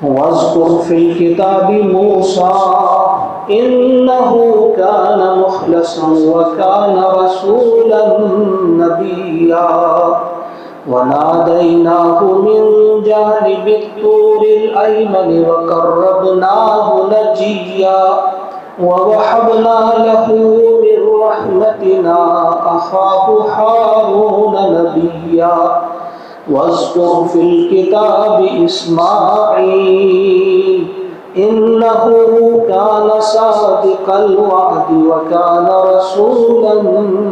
واذكر في الكتاب موسى إنه كان مخلصا وكان رسولا نبيا وناديناه من جانب الطور الأيمن وقربناه نجيا ووهبنا له من رحمتنا أخاه هارون نبيا واذكر في الكتاب إسماعيل إنه كان صادق الوعد وكان رسولا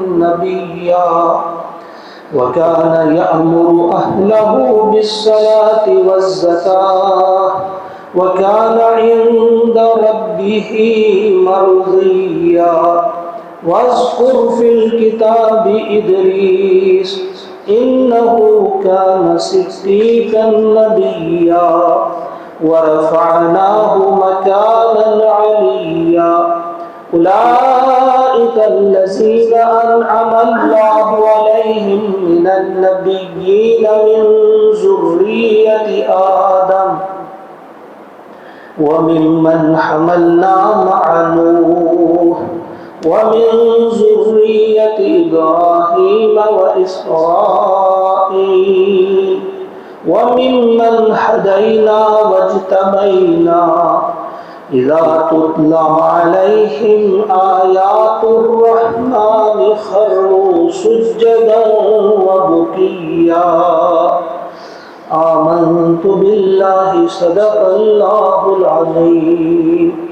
نبيا وكان يأمر أهله بالصلاة والزكاة وكان عند ربه مرضيا واذكر في الكتاب إدريس إنه كان صديقا نبيا ورفعناه مكانا عليا أولئك الذين أنعم الله عليهم من النبيين من ذرية آدم وممن حملنا مع نوح ومن ذرية إبراهيم وإسرائيل وممن هدينا واجتبينا إذا تتلى عليهم آيات الرحمن خروا سجدا وبكيا آمنت بالله صدق الله العظيم.